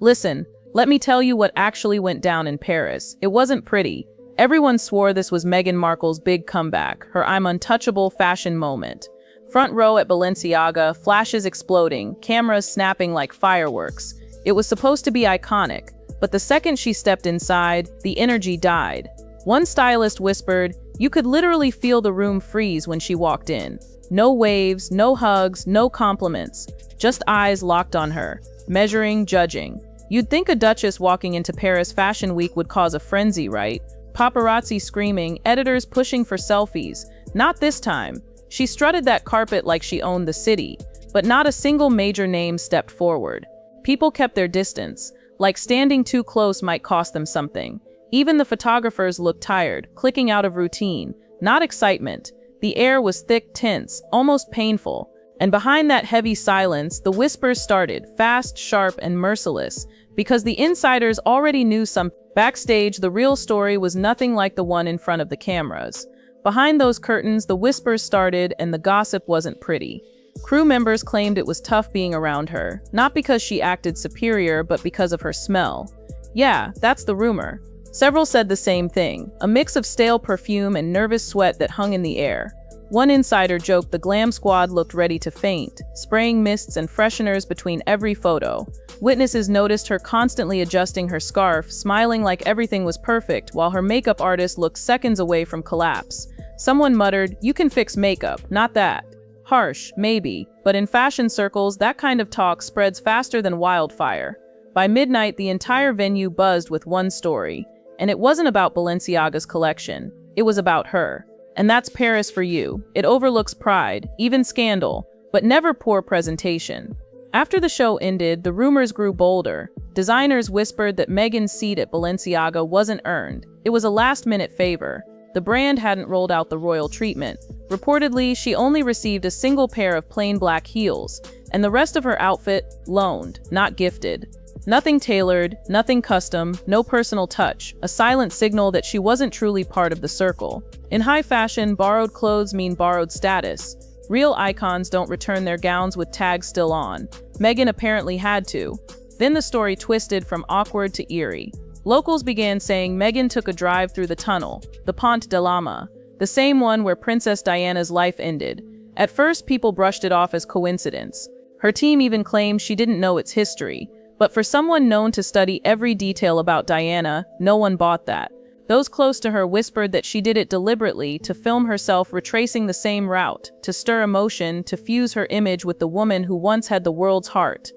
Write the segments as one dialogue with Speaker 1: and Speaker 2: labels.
Speaker 1: Listen, let me tell you what actually went down in Paris. It wasn't pretty. Everyone swore this was Meghan Markle's big comeback, her I'm untouchable fashion moment. Front row at Balenciaga, flashes exploding, cameras snapping like fireworks. It was supposed to be iconic, but the second she stepped inside, the energy died. One stylist whispered, "You could literally feel the room freeze when she walked in. No waves, no hugs, no compliments. Just eyes locked on her, measuring, judging. You'd think a duchess walking into Paris Fashion Week would cause a frenzy, right? Paparazzi screaming, editors pushing for selfies. Not this time. She strutted that carpet like she owned the city, but not a single major name stepped forward. People kept their distance, like standing too close might cost them something. Even the photographers looked tired, clicking out of routine, not excitement. The air was thick, tense, almost painful. And behind that heavy silence, the whispers started, fast, sharp, and merciless, because the insiders already knew something. Backstage, the real story was nothing like the one in front of the cameras. Behind those curtains, the whispers started, and the gossip wasn't pretty. Crew members claimed it was tough being around her, not because she acted superior, but because of her smell. Yeah, that's the rumor. Several said the same thing, a mix of stale perfume and nervous sweat that hung in the air. One insider joked the glam squad looked ready to faint, spraying mists and fresheners between every photo. Witnesses noticed her constantly adjusting her scarf, smiling like everything was perfect, while her makeup artist looked seconds away from collapse. Someone muttered, "You can fix makeup, not that." Harsh, maybe, but in fashion circles, that kind of talk spreads faster than wildfire. By midnight, the entire venue buzzed with one story. And it wasn't about Balenciaga's collection. It was about her. And that's Paris for you. It overlooks pride, even scandal, but never poor presentation. After the show ended, the rumors grew bolder. Designers whispered that Meghan's seat at Balenciaga wasn't earned. It was a last-minute favor. The brand hadn't rolled out the royal treatment. Reportedly, she only received a single pair of plain black heels, and the rest of her outfit, loaned, not gifted. Nothing tailored, nothing custom, no personal touch, a silent signal that she wasn't truly part of the circle. In high fashion, borrowed clothes mean borrowed status. Real icons don't return their gowns with tags still on. Meghan apparently had to. Then the story twisted from awkward to eerie. Locals began saying Meghan took a drive through the tunnel, the Pont de Lama, the same one where Princess Diana's life ended. At first, people brushed it off as coincidence. Her team even claimed she didn't know its history. But for someone known to study every detail about Diana, no one bought that. Those close to her whispered that she did it deliberately to film herself retracing the same route, to stir emotion, to fuse her image with the woman who once had the world's heart.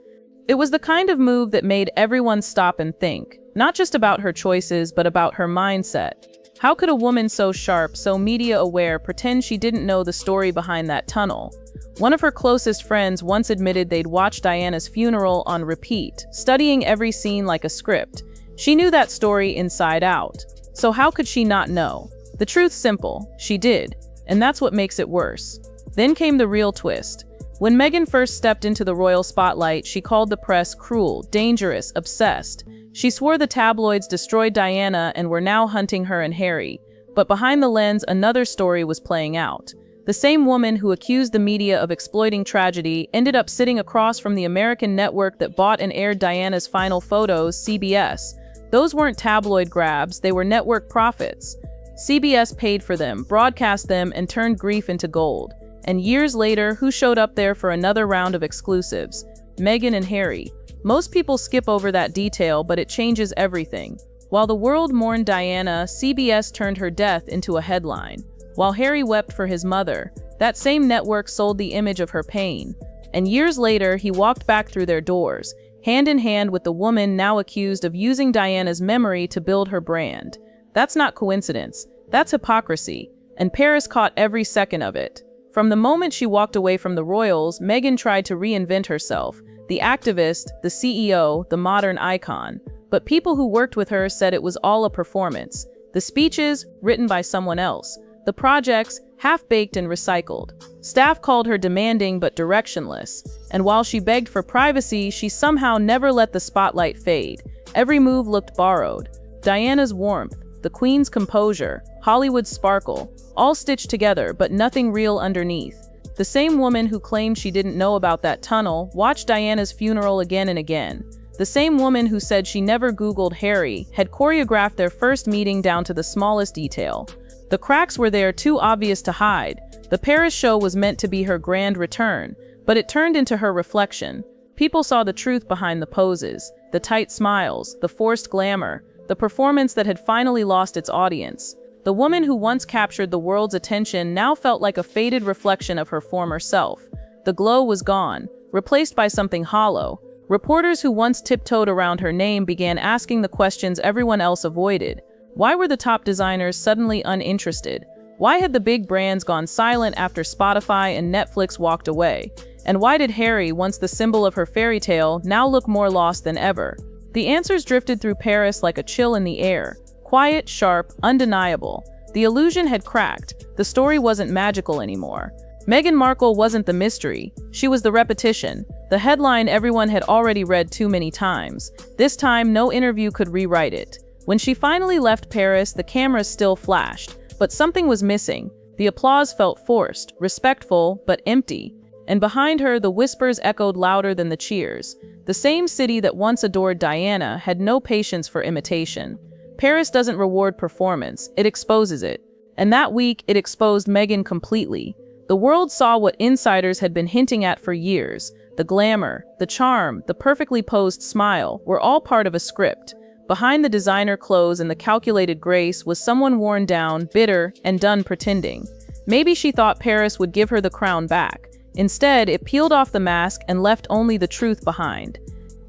Speaker 1: It was the kind of move that made everyone stop and think, not just about her choices, but about her mindset. How could a woman so sharp, so media-aware, pretend she didn't know the story behind that tunnel? One of her closest friends once admitted they'd watched Diana's funeral on repeat, studying every scene like a script. She knew that story inside out. So how could she not know? The truth's simple, she did, and that's what makes it worse. Then came the real twist. When Meghan first stepped into the royal spotlight, she called the press cruel, dangerous, obsessed. She swore the tabloids destroyed Diana and were now hunting her and Harry. But behind the lens, another story was playing out. The same woman who accused the media of exploiting tragedy ended up sitting across from the American network that bought and aired Diana's final photos, CBS. Those weren't tabloid grabs, they were network profits. CBS paid for them, broadcast them, and turned grief into gold. And years later, who showed up there for another round of exclusives? Meghan and Harry. Most people skip over that detail, but it changes everything. While the world mourned Diana, CBS turned her death into a headline. While Harry wept for his mother, that same network sold the image of her pain. And years later, he walked back through their doors, hand in hand with the woman now accused of using Diana's memory to build her brand. That's not coincidence. That's hypocrisy. And Paris caught every second of it. From the moment she walked away from the royals, Meghan tried to reinvent herself. The activist, the CEO, the modern icon. But people who worked with her said it was all a performance. The speeches, written by someone else. The projects, half-baked and recycled. Staff called her demanding but directionless, and while she begged for privacy, she somehow never let the spotlight fade. Every move looked borrowed. Diana's warmth, the Queen's composure, Hollywood's sparkle, all stitched together, but nothing real underneath. The same woman who claimed she didn't know about that tunnel watched Diana's funeral again and again. The same woman who said she never Googled Harry had choreographed their first meeting down to the smallest detail. The cracks were there, too obvious to hide. The Paris show was meant to be her grand return, but it turned into her reflection. People saw the truth behind the poses, the tight smiles, the forced glamour, the performance that had finally lost its audience. The woman who once captured the world's attention now felt like a faded reflection of her former self. The glow was gone, replaced by something hollow. Reporters who once tiptoed around her name began asking the questions everyone else avoided. Why were the top designers suddenly uninterested? Why had the big brands gone silent after Spotify and Netflix walked away? And why did Harry, once the symbol of her fairy tale, now look more lost than ever? The answers drifted through Paris like a chill in the air. Quiet, sharp, undeniable. The illusion had cracked. The story wasn't magical anymore. Meghan Markle wasn't the mystery. She was the repetition. The headline everyone had already read too many times. This time, no interview could rewrite it. When she finally left Paris, the cameras still flashed. But something was missing. The applause felt forced, respectful, but empty. And behind her, the whispers echoed louder than the cheers. The same city that once adored Diana had no patience for imitation. Paris doesn't reward performance, it exposes it. And that week, it exposed Meghan completely. The world saw what insiders had been hinting at for years. The glamour, the charm, the perfectly posed smile were all part of a script. Behind the designer clothes and the calculated grace was someone worn down, bitter, and done pretending. Maybe she thought Paris would give her the crown back. Instead, it peeled off the mask and left only the truth behind.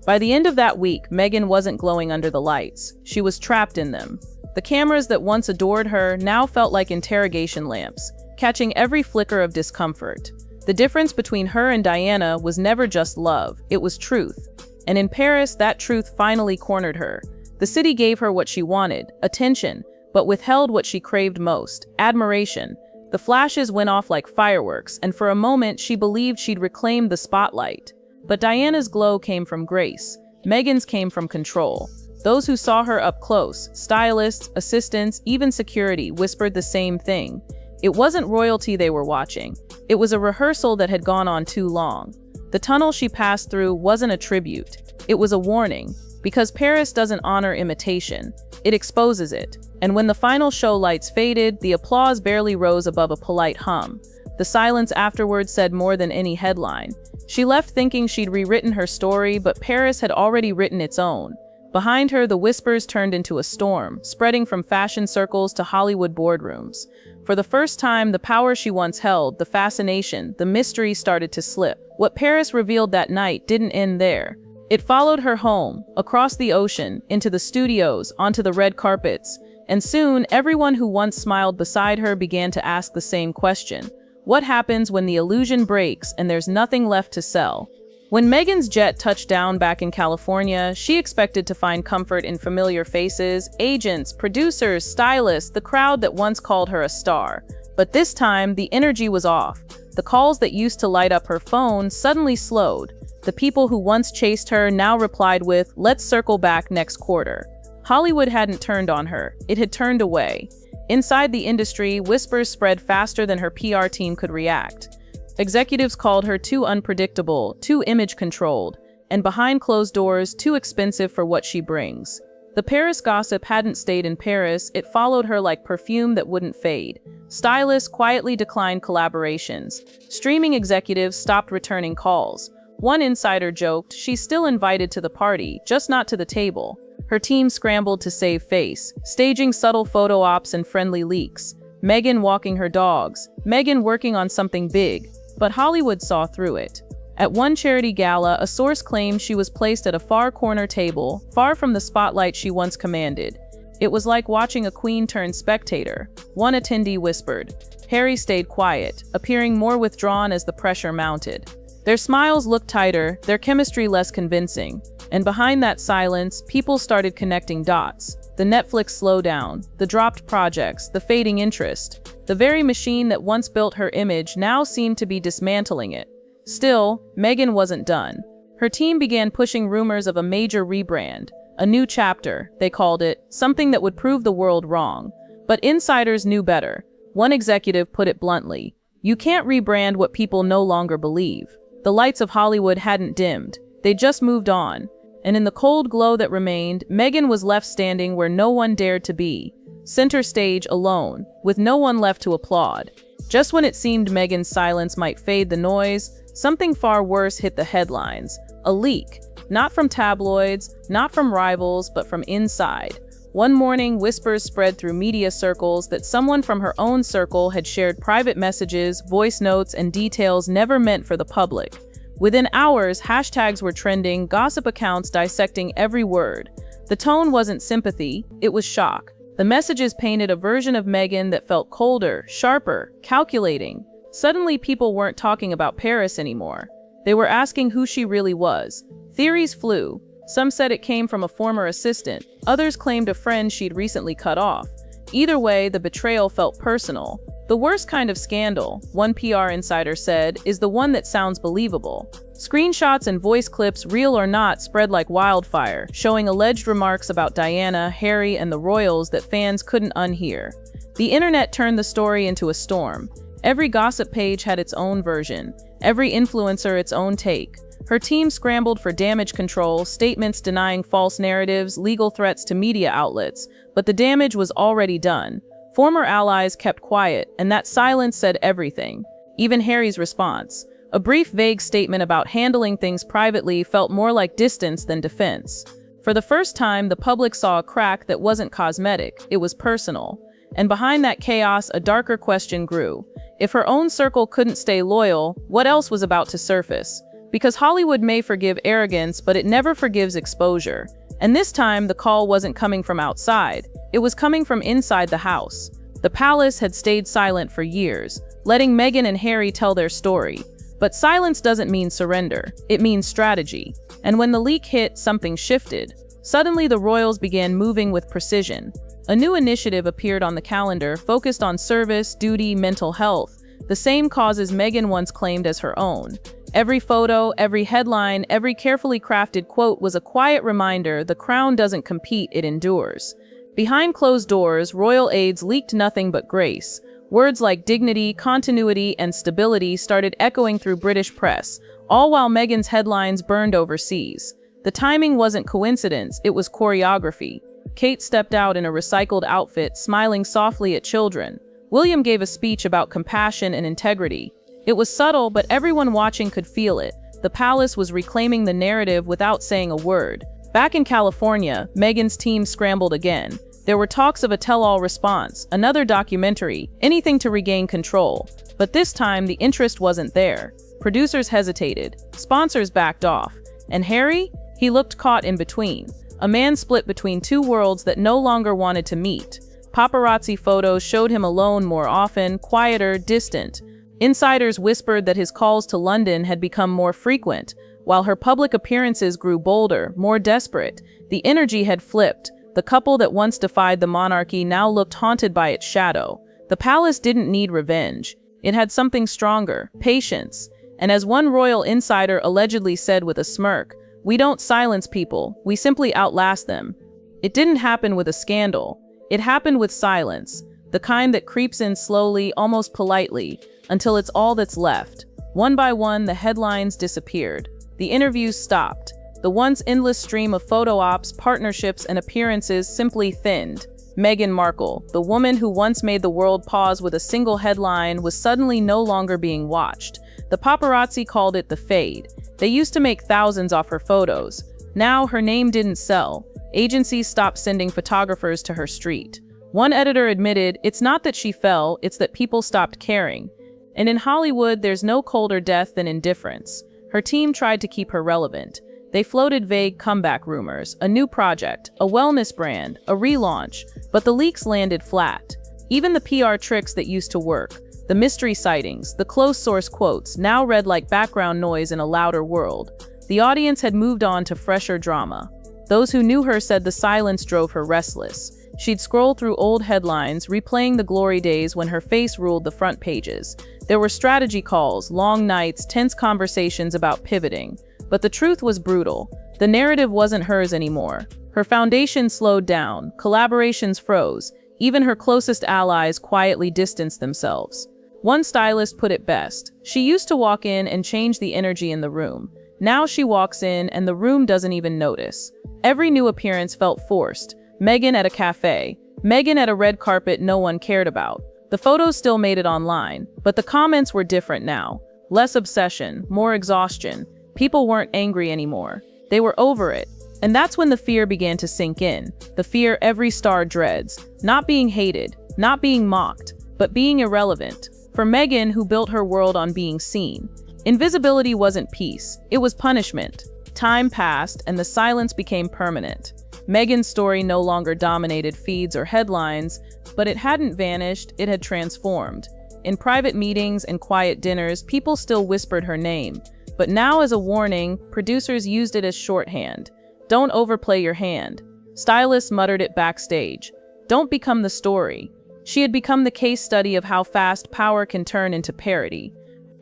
Speaker 1: By the end of that week, Meghan wasn't glowing under the lights. She was trapped in them. The cameras that once adored her now felt like interrogation lamps, catching every flicker of discomfort. The difference between her and Diana was never just love, it was truth. And in Paris, that truth finally cornered her. The city gave her what she wanted, attention, but withheld what she craved most, admiration. The flashes went off like fireworks, and for a moment she believed she'd reclaimed the spotlight. But Diana's glow came from grace. Meghan's came from control. Those who saw her up close, stylists, assistants, even security, whispered the same thing. It wasn't royalty they were watching. It was a rehearsal that had gone on too long. The tunnel she passed through wasn't a tribute. It was a warning. Because Paris doesn't honor imitation, it exposes it. And when the final show lights faded, the applause barely rose above a polite hum. The silence afterward said more than any headline. She left thinking she'd rewritten her story, but Paris had already written its own. Behind her, the whispers turned into a storm, spreading from fashion circles to Hollywood boardrooms. For the first time, the power she once held, the fascination, the mystery started to slip. What Paris revealed that night didn't end there. It followed her home, across the ocean, into the studios, onto the red carpets. And soon, everyone who once smiled beside her began to ask the same question. What happens when the illusion breaks and there's nothing left to sell? When Meghan's jet touched down back in California, she expected to find comfort in familiar faces, agents, producers, stylists, the crowd that once called her a star. But this time, the energy was off. The calls that used to light up her phone suddenly slowed. The people who once chased her now replied with, "Let's circle back next quarter." Hollywood hadn't turned on her, it had turned away. Inside the industry, whispers spread faster than her PR team could react. Executives called her too unpredictable, too image-controlled, and behind closed doors, too expensive for what she brings. The Paris gossip hadn't stayed in Paris, it followed her like perfume that wouldn't fade. Stylists quietly declined collaborations. Streaming executives stopped returning calls. One insider joked, she's still invited to the party, just not to the table. Her team scrambled to save face, staging subtle photo ops and friendly leaks. Meghan walking her dogs, Meghan working on something big, but Hollywood saw through it. At one charity gala, a source claimed she was placed at a far corner table, far from the spotlight she once commanded. It was like watching a queen turn spectator. One attendee whispered. Harry stayed quiet, appearing more withdrawn as the pressure mounted. Their smiles looked tighter, their chemistry less convincing. And behind that silence, people started connecting dots. The Netflix slowdown, the dropped projects, the fading interest. The very machine that once built her image now seemed to be dismantling it. Still, Meghan wasn't done. Her team began pushing rumors of a major rebrand. A new chapter, they called it, something that would prove the world wrong. But insiders knew better. One executive put it bluntly. You can't rebrand what people no longer believe. The lights of Hollywood hadn't dimmed. They just moved on. and in the cold glow that remained, Meghan was left standing where no one dared to be, center stage alone, with no one left to applaud. Just when it seemed Meghan's silence might fade the noise, something far worse hit the headlines. A leak. Not from tabloids, not from rivals, but from inside. One morning, whispers spread through media circles that someone from her own circle had shared private messages, voice notes, and details never meant for the public. Within hours, hashtags were trending, gossip accounts dissecting every word. The tone wasn't sympathy, it was shock. The messages painted a version of Meghan that felt colder, sharper, calculating. Suddenly, people weren't talking about Paris anymore. They were asking who she really was. Theories flew. Some said it came from a former assistant. Others claimed a friend she'd recently cut off. Either way, the betrayal felt personal. The worst kind of scandal, one PR insider said, is the one that sounds believable. Screenshots and voice clips, real or not, spread like wildfire, showing alleged remarks about Diana, Harry, and the royals that fans couldn't unhear. The internet turned the story into a storm. Every gossip page had its own version, every influencer its own take. Her team scrambled for damage control, statements denying false narratives, legal threats to media outlets, but the damage was already done. Former allies kept quiet, and that silence said everything. Even Harry's response. A brief, vague statement about handling things privately felt more like distance than defense. For the first time, the public saw a crack that wasn't cosmetic, it was personal. And behind that chaos, a darker question grew. If her own circle couldn't stay loyal, what else was about to surface? Because Hollywood may forgive arrogance, but it never forgives exposure. And this time, the call wasn't coming from outside. It was coming from inside the house. The palace had stayed silent for years, letting Meghan and Harry tell their story. But silence doesn't mean surrender. It means strategy. And when the leak hit, something shifted. Suddenly, the royals began moving with precision. A new initiative appeared on the calendar, focused on service, duty, mental health, the same causes Meghan once claimed as her own. Every photo, every headline, every carefully crafted quote was a quiet reminder the crown doesn't compete, it endures. Behind closed doors, royal aides leaked nothing but grace. Words like dignity, continuity, and stability started echoing through British press, all while Meghan's headlines burned overseas. The timing wasn't coincidence, it was choreography. Kate stepped out in a recycled outfit, smiling softly at children. William gave a speech about compassion and integrity. It was subtle, but everyone watching could feel it. The palace was reclaiming the narrative without saying a word. Back in California, Meghan's team scrambled again. There were talks of a tell-all response, another documentary, anything to regain control. But this time, the interest wasn't there. Producers hesitated. Sponsors backed off. And Harry? He looked caught in between. A man split between two worlds that no longer wanted to meet. Paparazzi photos showed him alone more often, quieter, distant. Insiders whispered that his calls to London had become more frequent, while her public appearances grew bolder, more desperate. The energy had flipped. The couple that once defied the monarchy now looked haunted by its shadow. The palace didn't need revenge. It had something stronger, patience. And as one royal insider allegedly said with a smirk, "We don't silence people, we simply outlast them." It didn't happen with a scandal. It happened with silence, the kind that creeps in slowly, almost politely, until it's all that's left. One by one, the headlines disappeared. The interviews stopped. The once endless stream of photo ops, partnerships, and appearances simply thinned. Meghan Markle, the woman who once made the world pause with a single headline, was suddenly no longer being watched. The paparazzi called it the fade. They used to make thousands off her photos. Now her name didn't sell. Agencies stopped sending photographers to her street. One editor admitted, "It's not that she fell, it's that people stopped caring." And in Hollywood, there's no colder death than indifference. Her team tried to keep her relevant. They floated vague comeback rumors, a new project, a wellness brand, a relaunch, but the leaks landed flat. Even the PR tricks that used to work, the mystery sightings, the close source quotes, now read like background noise in a louder world. The audience had moved on to fresher drama. Those who knew her said the silence drove her restless. She'd scroll through old headlines, replaying the glory days when her face ruled the front pages. There were strategy calls, long nights, tense conversations about pivoting. But the truth was brutal. The narrative wasn't hers anymore. Her foundation slowed down, collaborations froze, even her closest allies quietly distanced themselves. One stylist put it best. She used to walk in and change the energy in the room. Now she walks in and the room doesn't even notice. Every new appearance felt forced. Meghan at a cafe. Meghan at a red carpet no one cared about. The photos still made it online, but the comments were different now. Less obsession, more exhaustion. People weren't angry anymore. They were over it. And that's when the fear began to sink in. The fear every star dreads. Not being hated, not being mocked, but being irrelevant. For Meghan, who built her world on being seen, invisibility wasn't peace, it was punishment. Time passed and the silence became permanent. Meghan's story no longer dominated feeds or headlines, but it hadn't vanished, it had transformed. In private meetings and quiet dinners, people still whispered her name. But now, as a warning, producers used it as shorthand. Don't overplay your hand. Stylists muttered it backstage. Don't become the story. She had become the case study of how fast power can turn into parody.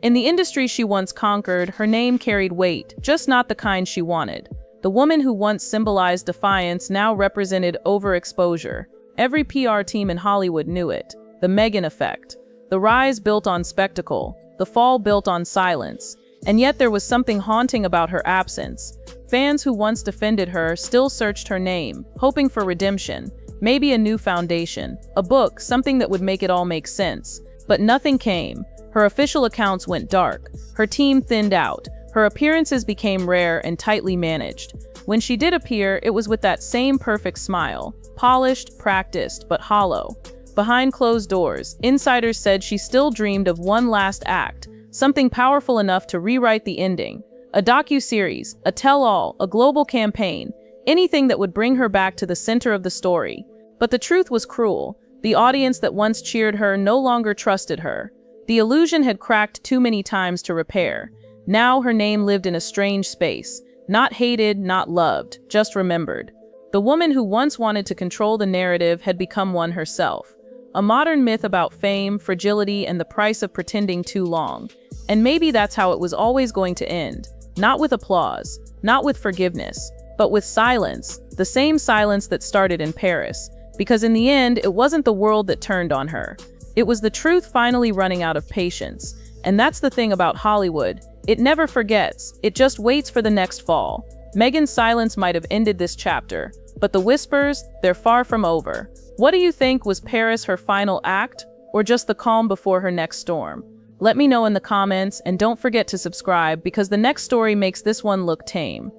Speaker 1: In the industry she once conquered, her name carried weight, just not the kind she wanted. The woman who once symbolized defiance now represented overexposure. Every PR team in Hollywood knew it. The Meghan effect. The rise built on spectacle, the fall built on silence. And yet there was something haunting about her absence. Fans who once defended her still searched her name, hoping for redemption, maybe a new foundation, a book, something that would make it all make sense. But nothing came. Her official accounts went dark. Her team thinned out. Her appearances became rare and tightly managed. When she did appear, it was with that same perfect smile, polished, practiced, but hollow. Behind closed doors, insiders said she still dreamed of one last act, something powerful enough to rewrite the ending. A docu-series, a tell-all, a global campaign, anything that would bring her back to the center of the story. But the truth was cruel. The audience that once cheered her no longer trusted her. The illusion had cracked too many times to repair. Now her name lived in a strange space. Not hated, not loved, just remembered. The woman who once wanted to control the narrative had become one herself. A modern myth about fame, fragility, and the price of pretending too long. And maybe that's how it was always going to end. Not with applause, not with forgiveness, but with silence, the same silence that started in Paris. Because in the end, it wasn't the world that turned on her. It was the truth finally running out of patience. And that's the thing about Hollywood. It never forgets, it just waits for the next fall. Meghan's silence might have ended this chapter, but the whispers, they're far from over. What do you think? Was Paris her final act, or just the calm before her next storm? Let me know in the comments, and don't forget to subscribe because the next story makes this one look tame.